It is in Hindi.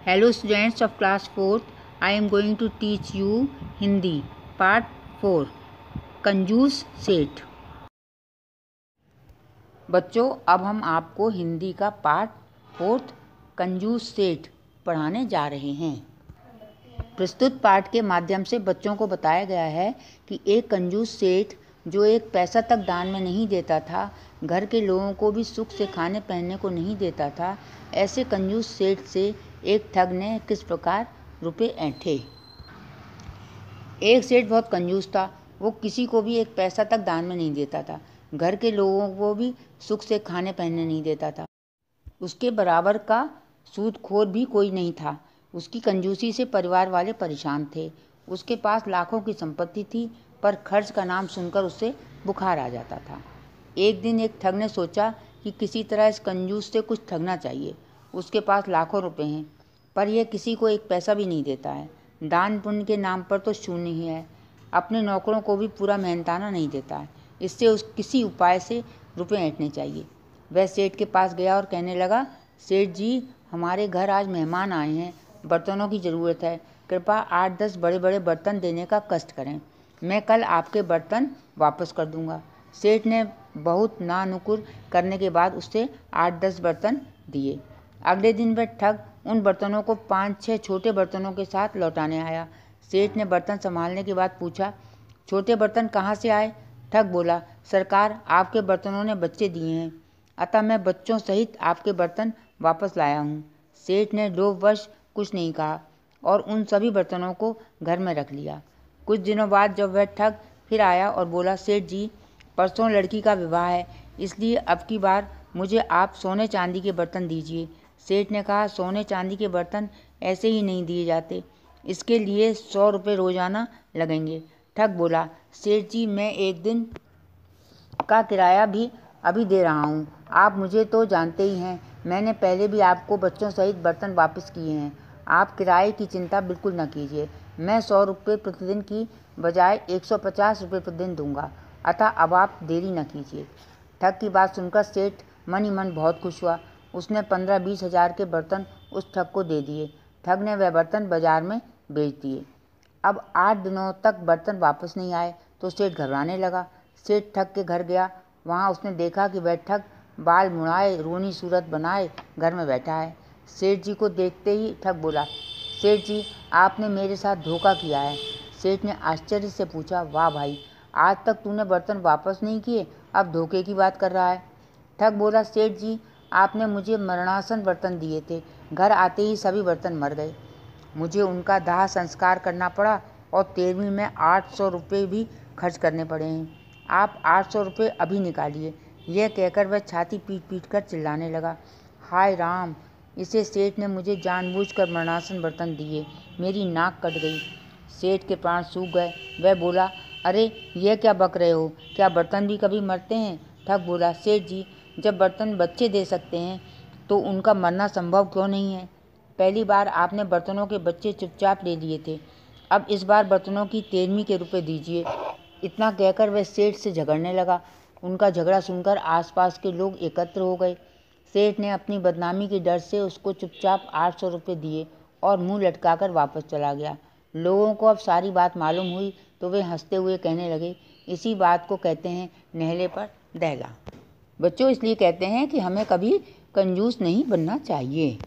Hello students of class 4th, I am going to teach you Hindi part 4 कंजूस सेठ। बच्चों, अब हम आपको हिंदी का पार्ट 4 कंजूस सेठ पढ़ाने जा रहे हैं। प्रस्तुत पाठ के माध्यम से बच्चों को बताया गया है कि एक कंजूस सेठ जो एक पैसा तक दान में नहीं देता था, घर के लोगों को भी सुख से खाने पहनने को नहीं देता था, ऐसे कंजूस सेठ से एक ठग ने किस प्रकार रुपए ऐंठे। एक सेठ बहुत कंजूस था। वो किसी को भी एक पैसा तक दान में नहीं देता था, घर के लोगों को भी सुख से खाने पहनने नहीं देता था। उसके बराबर का सूदखोर भी कोई नहीं था। उसकी कंजूसी से परिवार वाले परेशान थे। उसके पास लाखों की संपत्ति थी, पर खर्च का नाम सुनकर उससे बुखार आ जाता था। एक दिन एक ठग ने सोचा कि किसी तरह इस कंजूस से कुछ ठगना चाहिए। उसके पास लाखों रुपए हैं, पर यह किसी को एक पैसा भी नहीं देता है। दान पुण्य के नाम पर तो शून्य ही है। अपने नौकरों को भी पूरा मेहनताना नहीं देता है। इससे उस किसी उपाय से रुपए ऐंठने चाहिए। वह सेठ के पास गया और कहने लगा, सेठ जी, हमारे घर आज मेहमान आए हैं, बर्तनों की ज़रूरत है। कृपया 8-10 बड़े बड़े बर्तन देने का कष्ट करें। मैं कल आपके बर्तन वापस कर दूंगा। सेठ ने बहुत नानुकुर करने के बाद उससे 8-10 बर्तन दिए। अगले दिन वह ठग उन बर्तनों को 5-6 छोटे बर्तनों के साथ लौटाने आया। सेठ ने बर्तन संभालने के बाद पूछा, छोटे बर्तन कहाँ से आए? ठग बोला, सरकार, आपके बर्तनों ने बच्चे दिए हैं, अतः मैं बच्चों सहित आपके बर्तन वापस लाया हूँ। सेठ ने लोभवश कुछ नहीं कहा और उन सभी बर्तनों को घर में रख लिया। कुछ दिनों बाद जब वह ठग फिर आया और बोला, सेठ जी, परसों लड़की का विवाह है, इसलिए अब की बार मुझे आप सोने चांदी के बर्तन दीजिए। सेठ ने कहा, सोने चांदी के बर्तन ऐसे ही नहीं दिए जाते, इसके लिए 100 रुपये रोजाना लगेंगे। ठग बोला, सेठ जी, मैं एक दिन का किराया भी अभी दे रहा हूँ। आप मुझे तो जानते ही हैं, मैंने पहले भी आपको बच्चों सहित बर्तन वापस किए हैं। आप किराए की चिंता बिल्कुल न कीजिए। मैं 100 रुपये प्रतिदिन की बजाय 150 रुपये प्रतिदिन दूंगा, अतः अब आप देरी न कीजिए। ठग की बात सुनकर सेठ मन ही मन बहुत खुश हुआ। उसने 15-20 हज़ार के बर्तन उस ठग को दे दिए। ठग ने वह बर्तन बाजार में बेच दिए। अब 8 दिनों तक बर्तन वापस नहीं आए तो सेठ घबराने लगा। सेठ ठग के घर गया। वहाँ उसने देखा कि वह ठग बाल मुड़ाए, रोनी सूरत बनाए घर में बैठा है। सेठ जी को देखते ही ठग बोला, सेठ जी, आपने मेरे साथ धोखा किया है। सेठ ने आश्चर्य से पूछा, वाह भाई, आज तक तूने बर्तन वापस नहीं किए, अब धोखे की बात कर रहा है। ठग बोला, सेठ जी, आपने मुझे मरणासन बर्तन दिए थे, घर आते ही सभी बर्तन मर गए। मुझे उनका दाह संस्कार करना पड़ा और 13वीं में 800 रुपये भी खर्च करने पड़े हैं। आप 800 रुपये अभी निकालिए। यह कहकर वह छाती पीट पीट कर चिल्लाने लगा, हाय राम, इसे सेठ ने मुझे जानबूझकर मरणासन बर्तन दिए, मेरी नाक कट गई। सेठ के प्राण सूख गए। वह बोला, अरे यह क्या बक रहे हो, क्या बर्तन भी कभी मरते हैं? ठग बोला, सेठ जी, जब बर्तन बच्चे दे सकते हैं तो उनका मरना संभव क्यों नहीं है? पहली बार आपने बर्तनों के बच्चे चुपचाप ले लिए थे, अब इस बार बर्तनों की 13वीं के रुपए दीजिए। इतना कहकर वह सेठ से झगड़ने लगा। उनका झगड़ा सुनकर आसपास के लोग एकत्र हो गए। सेठ ने अपनी बदनामी के डर से उसको चुपचाप 800 रुपये दिए और मुंह लटकाकर वापस चला गया। लोगों को अब सारी बात मालूम हुई तो वे हंसते हुए कहने लगे, इसी बात को कहते हैं नेहले पर दहला। बच्चों, इसलिए कहते हैं कि हमें कभी कंजूस नहीं बनना चाहिए।